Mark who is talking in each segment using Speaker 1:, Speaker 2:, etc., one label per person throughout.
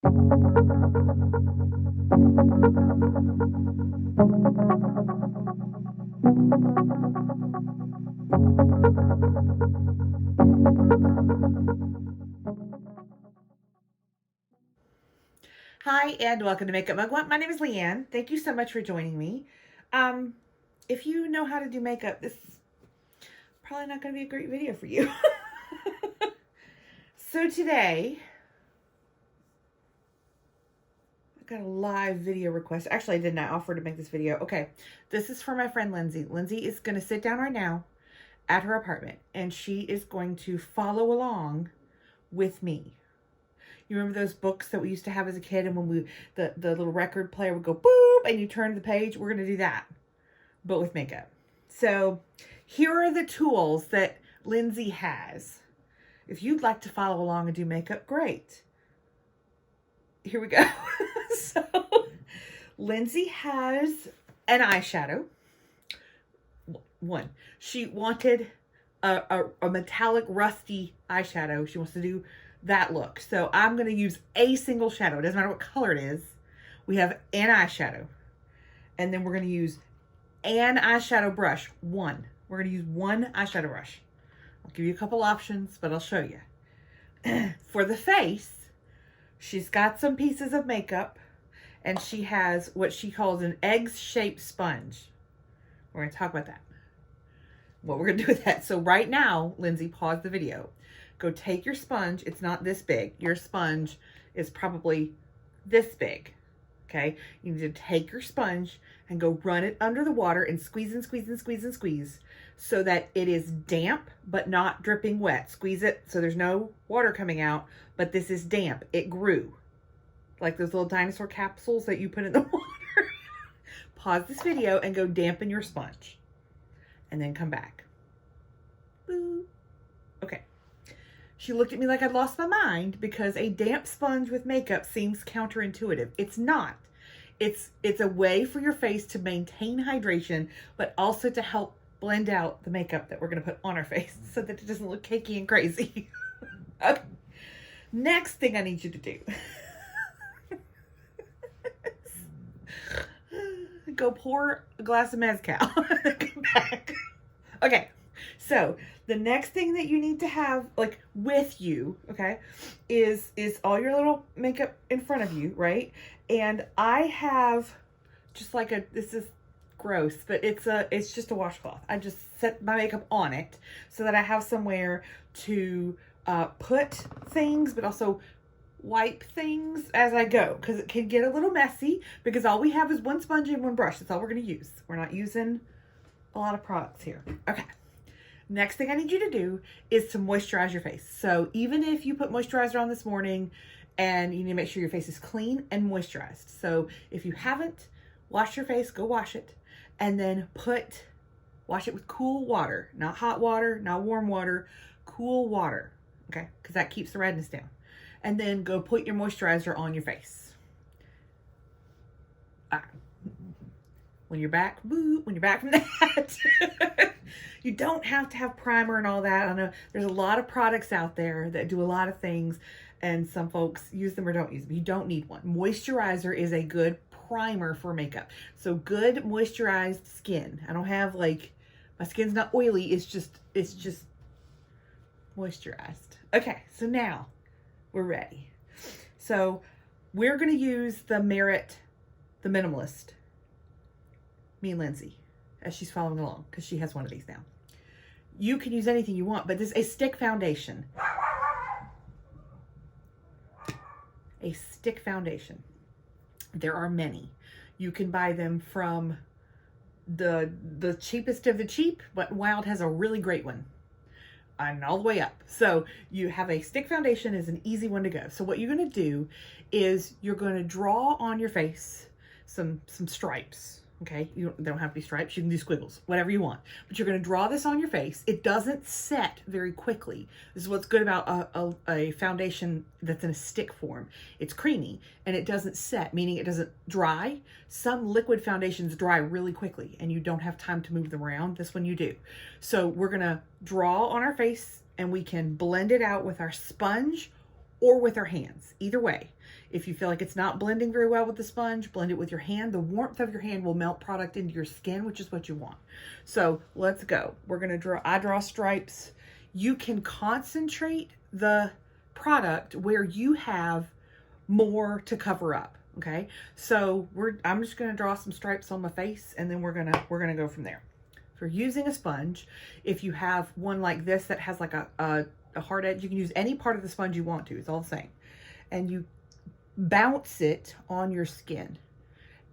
Speaker 1: Hi, and welcome to Makeup Mugwump. My name is Leanne. Thank you so much for joining me. If you know how to do makeup, this is probably not going to be a great video for you. So today, I got a live video request. Actually, I did not offer to make this video. Okay, this is for my friend Lindsay. Lindsay is going to sit down right now at her apartment, and she is going to follow along with me. You remember those books that we used to have as a kid, and when the little record player would go boop and you turn the page? We're going to do that, but with makeup. So here are the tools that Lindsay has. If you'd like to follow along and do makeup, great. Here we go. So Lindsay has an eyeshadow. One. She wanted a metallic rusty eyeshadow. She wants to do that look. So I'm going to use a single shadow. It doesn't matter what color it is. We have an eyeshadow. And then we're going to use an eyeshadow brush. One. We're going to use one eyeshadow brush. I'll give you a couple options, but I'll show you. For the face, she's got some pieces of makeup, and she has what she calls an egg-shaped sponge. We're going to talk about that. What we're going to do with that. So right now, Lindsay, pause the video. Go take your sponge. It's not this big. Your sponge is probably this big. Okay? You need to take your sponge and go run it under the water and squeeze and squeeze and squeeze and squeeze so that it is damp but not dripping wet. Squeeze it so there's no water coming out, but this is damp. It grew. Like those little dinosaur capsules that you put in the water. Pause this video and go dampen your sponge. And then come back. Boo. Okay. She looked at me like I'd lost my mind because a damp sponge with makeup seems counterintuitive. It's not. It's a way for your face to maintain hydration, but also to help blend out the makeup that we're going to put on our face so that it doesn't look cakey and crazy. Okay. Next thing I need you to do. Go pour a glass of mezcal and come back. Okay, so the next thing that you need to have, like, with you, okay, is all your little makeup in front of you, right? And I have just like this is gross, but it's just a washcloth. I just set my makeup on it so that I have somewhere to put things, but also wipe things as I go, because it can get a little messy because all we have is one sponge and one brush. That's all we're going to use. We're not using a lot of products here. Okay. Next thing I need you to do is to moisturize your face. So even if you put moisturizer on this morning, and you need to make sure your face is clean and moisturized. So if you haven't washed your face, go wash it, and then wash it with cool water, not hot water, not warm water, cool water. Okay. Because that keeps the redness down. And then go put your moisturizer on your face. When you're back, when you're back from that, you don't have to have primer and all that. I know there's a lot of products out there that do a lot of things, and some folks use them or don't use them. You don't need one. Moisturizer is a good primer for makeup. So good moisturized skin. I don't have, like, my skin's not oily. It's just moisturized. Okay, so now we're ready. So we're going to use the Minimalist. Me and Lindsay, as she's following along, because she has one of these now. You can use anything you want, but this is a stick foundation. A stick foundation. There are many. You can buy them from the cheapest of the cheap, but Wild has a really great one. And all the way up. So you have a stick foundation is an easy one to go. So what you're going to do is you're going to draw on your face some stripes. Okay, they don't have to be stripes. You can do squiggles, whatever you want. But you're going to draw this on your face. It doesn't set very quickly. This is what's good about a foundation that's in a stick form. It's creamy and it doesn't set, meaning it doesn't dry. Some liquid foundations dry really quickly and you don't have time to move them around. This one you do. So we're going to draw on our face and we can blend it out with our sponge or with our hands. Either way. If you feel like it's not blending very well with the sponge, blend it with your hand. The warmth of your hand will melt product into your skin, which is what you want. So let's go. We're going to draw, I draw stripes. You can concentrate the product where you have more to cover up. Okay. So I'm just going to draw some stripes on my face, and then we're going to go from there. For using a sponge, if you have one like this that has like a hard edge, you can use any part of the sponge you want to. It's all the same. And you bounce it on your skin.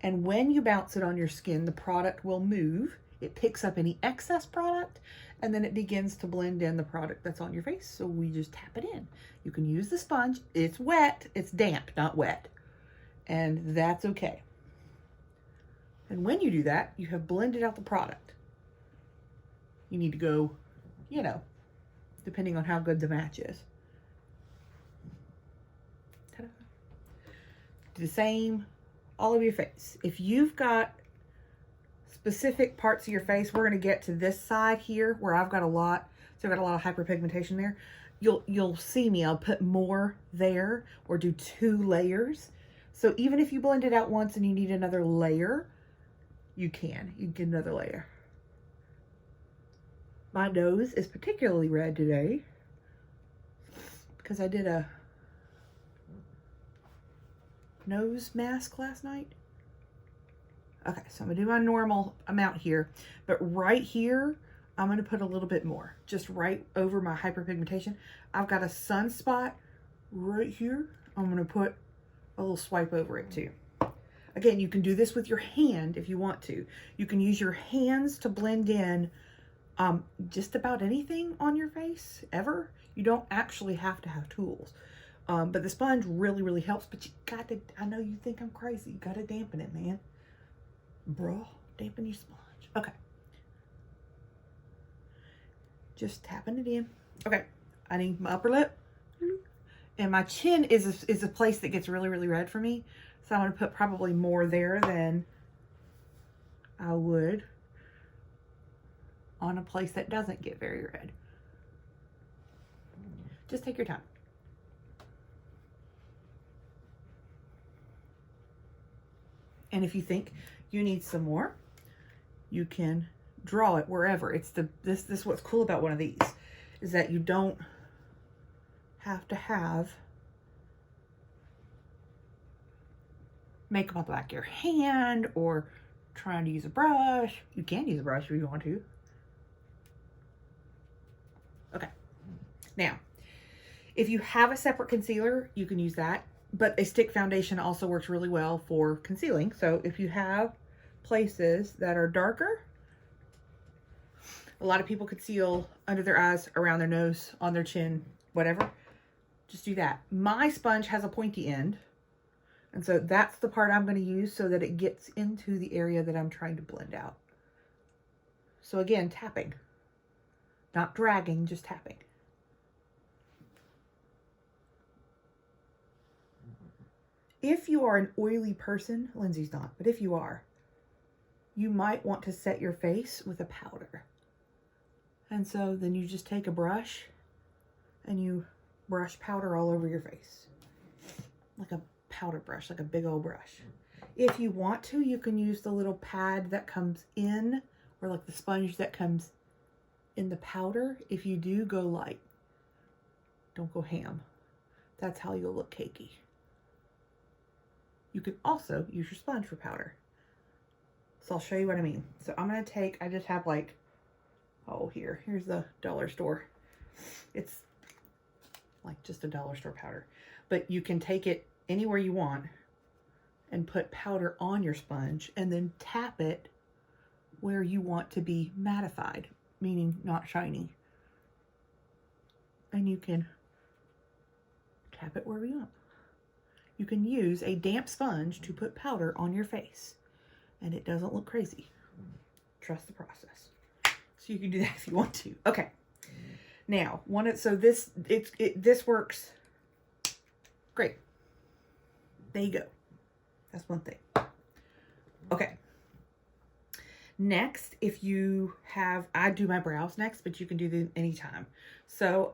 Speaker 1: And when you bounce it on your skin, the product will move. It picks up any excess product, and then it begins to blend in the product that's on your face. So we just tap it in. You can use the sponge. It's wet. It's damp, not wet. And that's okay. And when you do that, you have blended out the product. You need to go, you know, depending on how good the match is. Ta-da. Do the same all over your face. If you've got specific parts of your face, we're going to get to this side here where I've got a lot. So I've got a lot of hyperpigmentation there. You'll see me. I'll put more there or do 2 layers. So even if you blend it out once and you need another layer, you can get another layer. My nose is particularly red today because I did a nose mask last night. Okay, so I'm gonna do my normal amount here, but right here, I'm gonna put a little bit more, just right over my hyperpigmentation. I've got a sunspot right here. I'm gonna put a little swipe over it too. Again, you can do this with your hand if you want to. You can use your hands to blend in just about anything on your face ever. You don't actually have to have tools. But the sponge really, really helps. But you got to, I know you think I'm crazy. You got to dampen it, man. Bro, dampen your sponge. Okay. Just tapping it in. Okay. I need my upper lip. And my chin is a place that gets really, really red for me. So I'm going to put probably more there than I would on a place that doesn't get very red. Just take your time. And if you think you need some more, you can draw it wherever. It's this what's cool about one of these is that you don't have to have makeup on the back of your hand or trying to use a brush. You can use a brush if you want to. Okay. Now, if you have a separate concealer, you can use that, but a stick foundation also works really well for concealing. So if you have places that are darker, a lot of people conceal under their eyes, around their nose, on their chin, whatever. Just do that. My sponge has a pointy end, and so that's the part I'm going to use so that it gets into the area that I'm trying to blend out. So again, tapping. Not dragging, just tapping. If you are an oily person, Lindsay's not, but if you are, you might want to set your face with a powder. And so then you just take a brush and you brush powder all over your face. Like a powder brush, like a big old brush. If you want to, you can use the little pad that comes in, or like the sponge that comes in the powder. If you do, go light. Don't go ham. That's how you'll look cakey. You can also use your sponge for powder. So I'll show you what I mean. So I'm going to take, I just have like, oh, here's the dollar store. It's like just a dollar store powder. But you can take it anywhere you want and put powder on your sponge and then tap it where you want to be mattified, meaning not shiny. And you can tap it wherever you want. You can use a damp sponge to put powder on your face, and it doesn't look crazy. Trust the process. So you can do that if you want to. Okay. Now, this works great. There you go. That's one thing. Okay. Next, if you have, I do my brows next, but you can do them anytime. So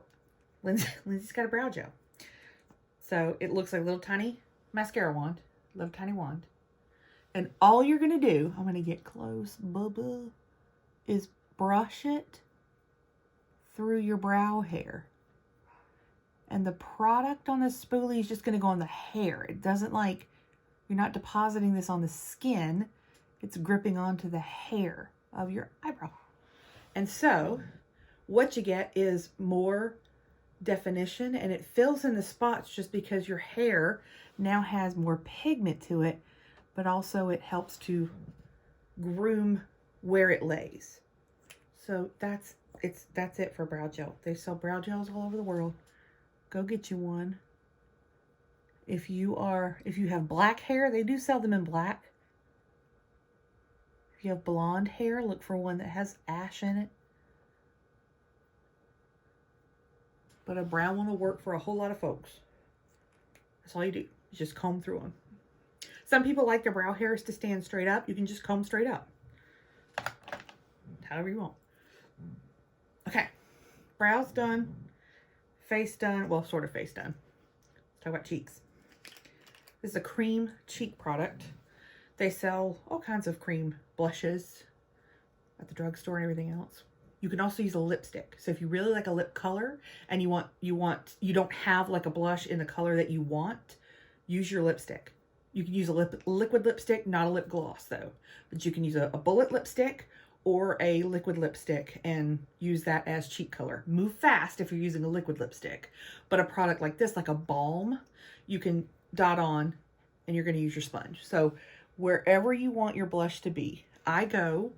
Speaker 1: Lindsay's got a brow gel. So it looks like a little tiny mascara wand, little tiny wand. And all you're going to do, I'm going to get close, bubba, is brush it through your brow hair. And the product on the spoolie is just going to go on the hair. It doesn't like, you're not depositing this on the skin. It's gripping onto the hair of your eyebrow. And so what you get is more definition, and it fills in the spots just because your hair now has more pigment to it, but also it helps to groom where it lays. So that's it for brow gel. They sell brow gels all over the world. Go get you one. If you have black hair, they do sell them in black. If you have blonde hair, look for one that has ash in it. But a brown one will work for a whole lot of folks. That's all you do. You just comb through them. Some people like their brow hairs to stand straight up. You can just comb straight up. However you want. Okay. Brows done. Face done. Well, sort of face done. Let's talk about cheeks. This is a cream cheek product. They sell all kinds of cream blushes at the drugstore and everything else. You can also use a lipstick. So if you really like a lip color and you don't have like a blush in the color that you want, use your lipstick. You can use a liquid lipstick, not a lip gloss though. But you can use a bullet lipstick or a liquid lipstick and use that as cheek color. Move fast if you're using a liquid lipstick. But a product like this, like a balm, you can dot on and you're going to use your sponge. So wherever you want your blush to be, I go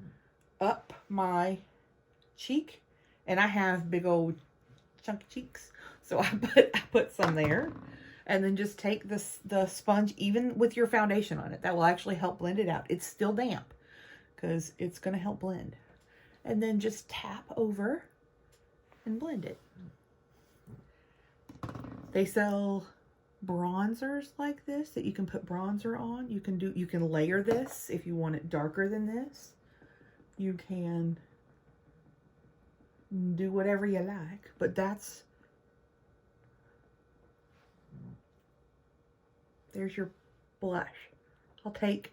Speaker 1: up my cheek, and I have big old chunky cheeks, so I put some there, and then just take the sponge, even with your foundation on it, that will actually help blend it out. It's still damp because it's going to help blend, and then just tap over and blend it. They sell bronzers like this that you can put bronzer on. You can layer this if you want it darker than this. You can do whatever you like, but there's your blush. I'll take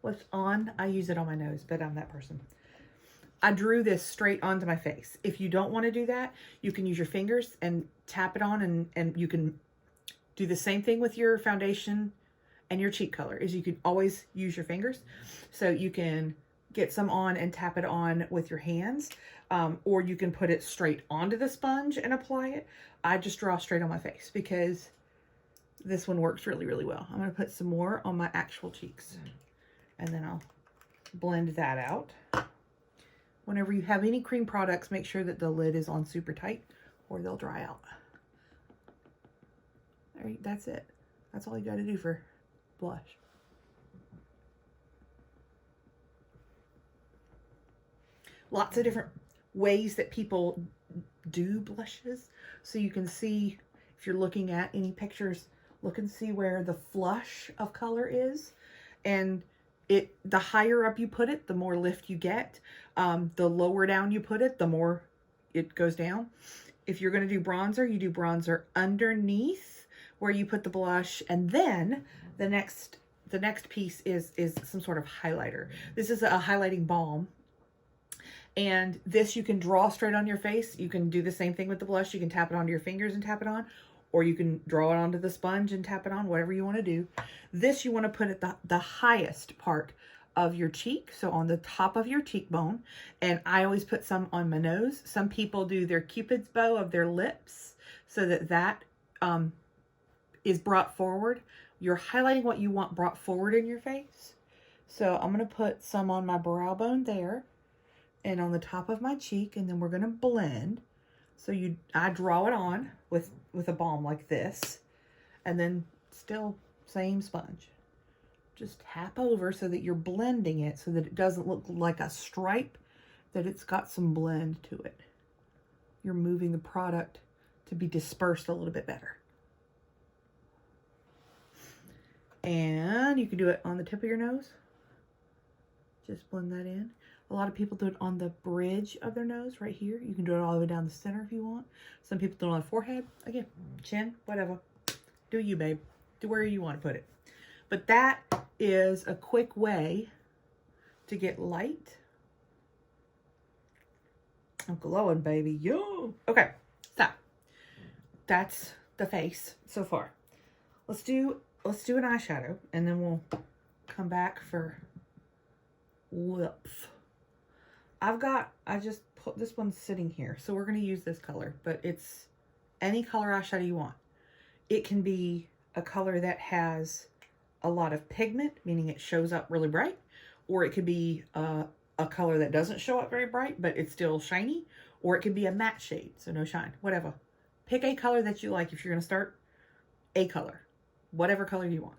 Speaker 1: what's on. I use it on my nose, but I'm that person. I drew this straight onto my face. If you don't want to do that, you can use your fingers and tap it on, and you can do the same thing with your foundation and your cheek color, is you can always use your fingers. So you can get some on and tap it on with your hands, or you can put it straight onto the sponge and apply it. I just draw straight on my face because this one works really, really well. I'm going to put some more on my actual cheeks, and then I'll blend that out. Whenever you have any cream products, make sure that the lid is on super tight or they'll dry out. All right, that's it. That's all you got to do for blush. Lots of different ways that people do blushes. So you can see, if you're looking at any pictures, look and see where the flush of color is. And the higher up you put it, the more lift you get. The lower down you put it, the more it goes down. If you're going to do bronzer, you do bronzer underneath where you put the blush, and then the next piece is some sort of highlighter. This is a highlighting balm. And this you can draw straight on your face. You can do the same thing with the blush. You can tap it onto your fingers and tap it on, or you can draw it onto the sponge and tap it on, whatever you want to do. This you want to put at the highest part of your cheek, so on the top of your cheekbone. And I always put some on my nose. Some people do their Cupid's bow of their lips so that is brought forward. You're highlighting what you want brought forward in your face. So I'm going to put some on my brow bone there and on the top of my cheek, and then we're going to blend. So I draw it on with a balm like this, and then still same sponge. Just tap over so that you're blending it so that it doesn't look like a stripe, that it's got some blend to it. You're moving the product to be dispersed a little bit better. And you can do it on the tip of your nose. Just blend that in. A lot of people do it on the bridge of their nose right here. You can do it all the way down the center if you want. Some people do it on the forehead. Again, chin, whatever. Do you, babe. Do where you want to put it. But that is a quick way to get light. I'm glowing, baby. Yo. Okay, so that's the face so far. Let's do an eyeshadow, and then we'll come back for lips. I just put this one sitting here, so we're going to use this color, but it's any color eyeshadow you want. It can be a color that has a lot of pigment, meaning it shows up really bright, or it could be a color that doesn't show up very bright, but it's still shiny, or it could be a matte shade, so no shine, whatever. Pick a color that you like if you're going to start a color, whatever color you want.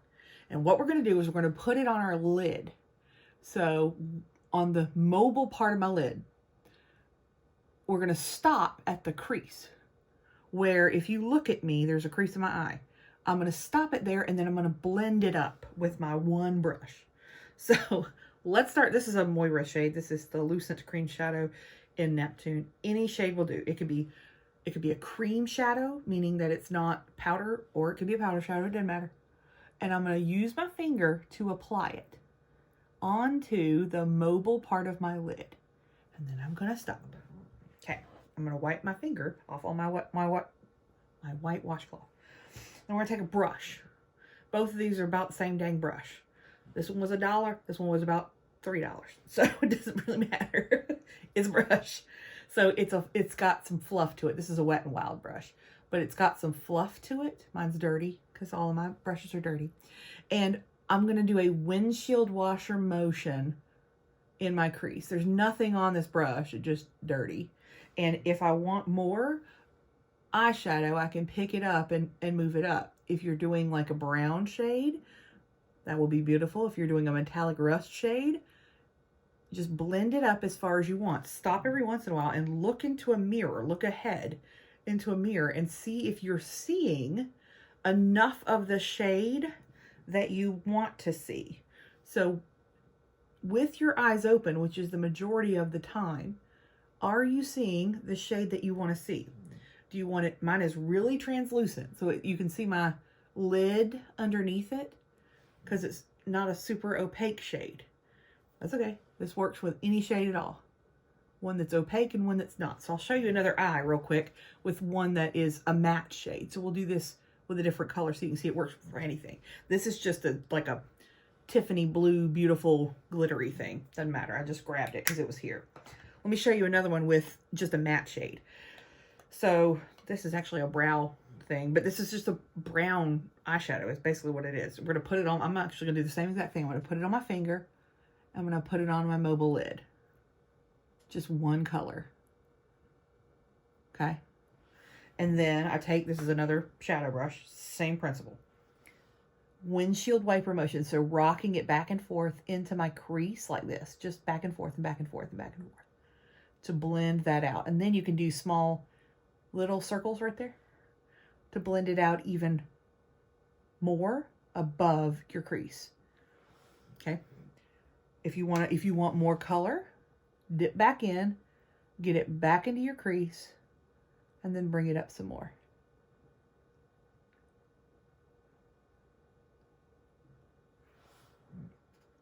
Speaker 1: And what we're going to do is we're going to put it on our lid. So on the mobile part of my lid, we're going to stop at the crease, where if you look at me, there's a crease in my eye. I'm going to stop it there, and then I'm going to blend it up with my one brush. So let's start. This is a Moira shade. This is the Lucent Cream Shadow in Neptune. Any shade will do. It could be a cream shadow, meaning that it's not powder, or it could be a powder shadow. It doesn't matter. And I'm going to use my finger to apply it onto the mobile part of my lid. And then I'm going to stop. Okay. I'm going to wipe my finger off on my white washcloth. Then we're going to take a brush. Both of these are about the same dang brush. This one was $1. This one was about $3. So it doesn't really matter. It's a brush. So it's got some fluff to it. This is a Wet n Wild brush, but it's got some fluff to it. Mine's dirty because all of my brushes are dirty. And I'm going to do a windshield washer motion in my crease. There's nothing on this brush. It's just dirty. And if I want more eyeshadow, I can pick it up and move it up. If you're doing like a brown shade, that will be beautiful. If you're doing a metallic rust shade, just blend it up as far as you want. Stop every once in a while and look into a mirror, look ahead into a mirror and see if you're seeing enough of the shade that you want to see. So with your eyes open, which is the majority of the time, are you seeing the shade that you want to see? Do you want it? Mine is really translucent, so you can see my lid underneath it because it's not a super opaque shade. That's okay. This works with any shade at all. One that's opaque and one that's not. So I'll show you another eye real quick with one that is a matte shade. So we'll do this with a different color so you can see it works for anything. This is just like a Tiffany blue, beautiful, glittery thing. Doesn't matter. I just grabbed it because it was here. Let me show you another one with just a matte shade. So this is actually a brow thing, but this is just a brown eyeshadow. It's basically what it is. We're going to put it on. I'm actually going to do the same exact thing. I'm going to put it on my finger. I'm going to put it on my mobile lid. Just one color. Okay. And then I take, this is another shadow brush, same principle. Windshield wiper motion. So rocking it back and forth into my crease like this. Just back and forth and back and forth and back and forth. To blend that out. And then you can do small little circles right there. To blend it out even more above your crease. Okay. If you want more color, dip back in, get it back into your crease, and then bring it up some more.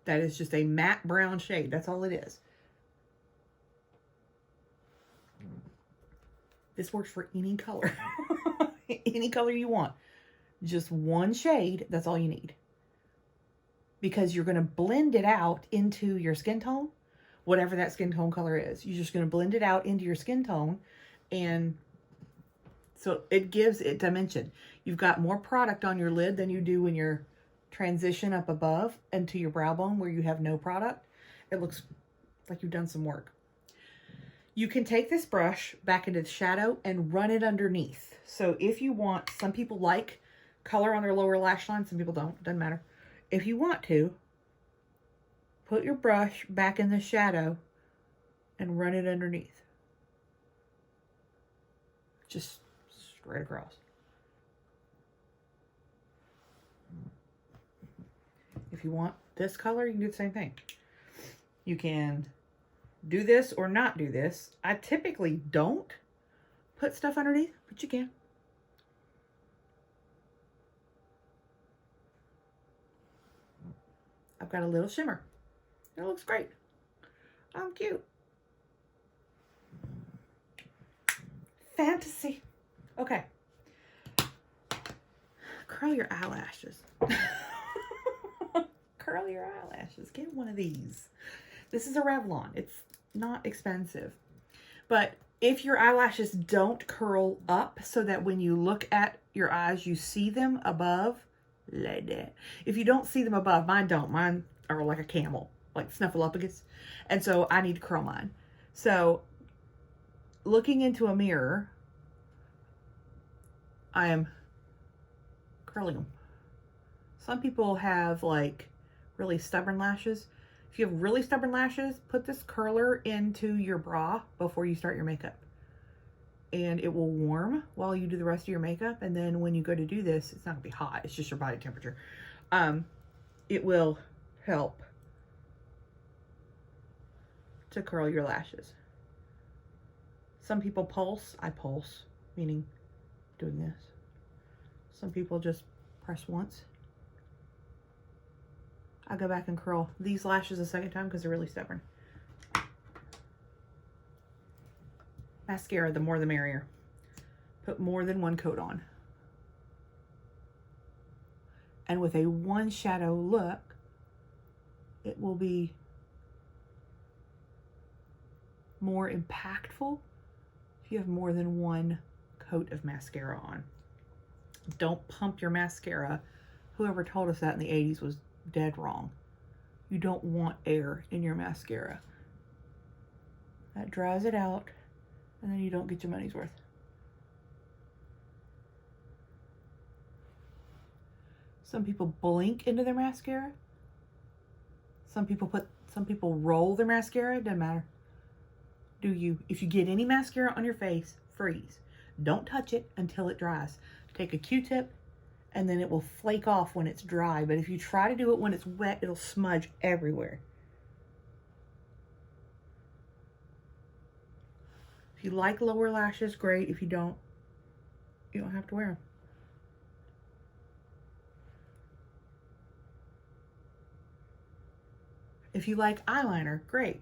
Speaker 1: That is just a matte brown shade. That's all it is. This works for any color. Any color you want. Just one shade, that's all you need. Because you're going to blend it out into your skin tone, whatever that skin tone color is. You're just going to blend it out into your skin tone, and so it gives it dimension. You've got more product on your lid than you do when you're transition up above into your brow bone where you have no product. It looks like you've done some work. You can take this brush back into the shadow and run it underneath. So if you want, some people like color on their lower lash line, some people don't, doesn't matter. If you want to, put your brush back in the shadow and run it underneath. Just straight across. If you want this color, you can do the same thing. You can do this or not do this. I typically don't put stuff underneath, but you can. I've got a little shimmer. It looks great. I'm cute. Fantasy. Okay. Curl your eyelashes. Curl your eyelashes. Get one of these. This is a Revlon. It's not expensive. But if your eyelashes don't curl up so that when you look at your eyes, you see them above, like that. If you don't see them above, mine don't. Mine are like a camel, like Snuffleupagus. And so I need to curl mine. So looking into a mirror, I am curling them. Some people have like really stubborn lashes. If you have really stubborn lashes, put this curler into your bra before you start your makeup. And it will warm while you do the rest of your makeup. And then when you go to do this, it's not gonna be hot. It's just your body temperature. It will help to curl your lashes. Some people pulse. I pulse, meaning doing this. Some people just press once. I go back and curl these lashes a second time because they're really stubborn. Mascara, the more the merrier. Put more than one coat on. And with a one shadow look, it will be more impactful if you have more than one coat of mascara on. Don't pump your mascara. Whoever told us that in the 80s was dead wrong. You don't want air in your mascara. That dries it out, and then you don't get your money's worth. Some people blink into their mascara. Some people roll their mascara. It doesn't matter. Do you? If you get any mascara on your face, freeze. Don't touch it until it dries. Take a Q-tip, and then it will flake off when it's dry. But if you try to do it when it's wet, it'll smudge everywhere. If you like lower lashes, great. If you don't, you don't have to wear them. If you like eyeliner, great.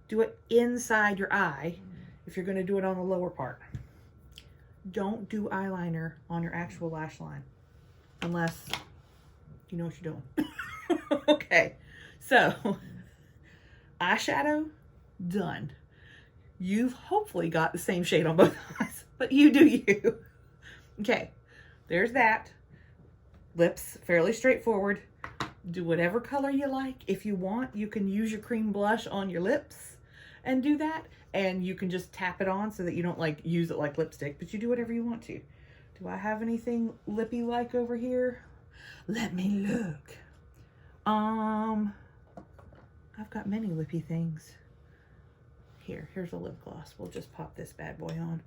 Speaker 1: Do it inside your eye if you're going to do it on the lower part. Don't do eyeliner on your actual lash line unless you know what you're doing. Okay, so eyeshadow done. You've hopefully got the same shade on both eyes, but you do you. Okay, there's that. Lips, fairly straightforward. Do whatever color you like. If you want, you can use your cream blush on your lips and do that. And you can just tap it on so that you don't like use it like lipstick, but you do whatever you want to. Do I have anything lippy like over here? Let me look. I've got many lippy things. Here's a lip gloss. We'll just pop this bad boy on.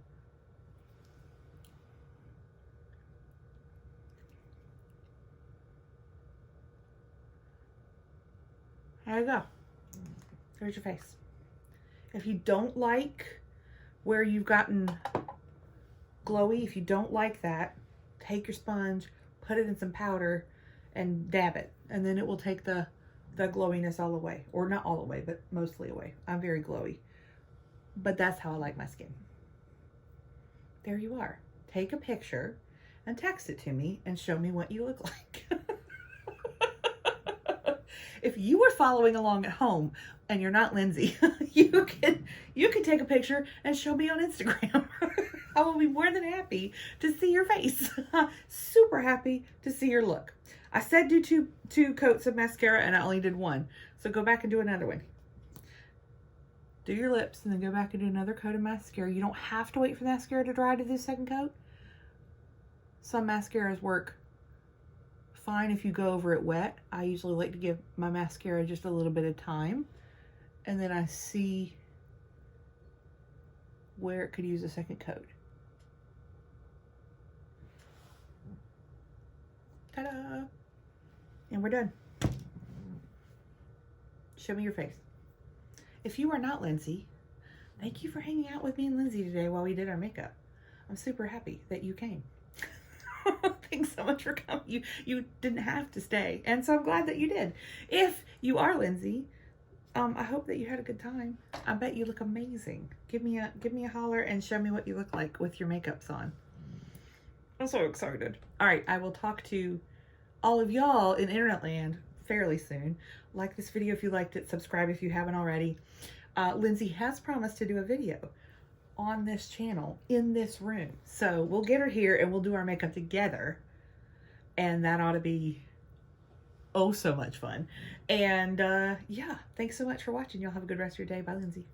Speaker 1: There you go. There's your face. If you don't like where you've gotten glowy, if you don't like that, take your sponge, put it in some powder, and dab it. And then it will take the glowiness all away. Or not all away, but mostly away. I'm very glowy. But that's how I like my skin. There you are. Take a picture and text it to me and show me what you look like. If you were following along at home and you're not Lindsay, you can take a picture and show me on Instagram. I will be more than happy to see your face. Super happy to see your look. I said do two coats of mascara and I only did one. So go back and do another one. Do your lips and then go back and do another coat of mascara. You don't have to wait for the mascara to dry to do the second coat. Some mascaras work fine if you go over it wet. I usually like to give my mascara just a little bit of time, and then I see where it could use a second coat. Ta-da! And we're done. Show me your face. If you are not Lindsay, thank you for hanging out with me and Lindsay today while we did our makeup. I'm super happy that you came. Thanks so much for coming. You didn't have to stay, and so I'm glad that you did. If you are Lindsay, I hope that you had a good time. I bet you look amazing. Give me a holler and show me what you look like with your makeups on. I'm so excited. All right, I will talk to all of y'all in internet land fairly soon. Like this video if you liked it. Subscribe if you haven't already. Lindsay has promised to do a video on this channel in this room, so we'll get her here and we'll do our makeup together, and that ought to be oh so much fun. And yeah, thanks so much for watching. Y'all have a good rest of your day. Bye, Lindsay.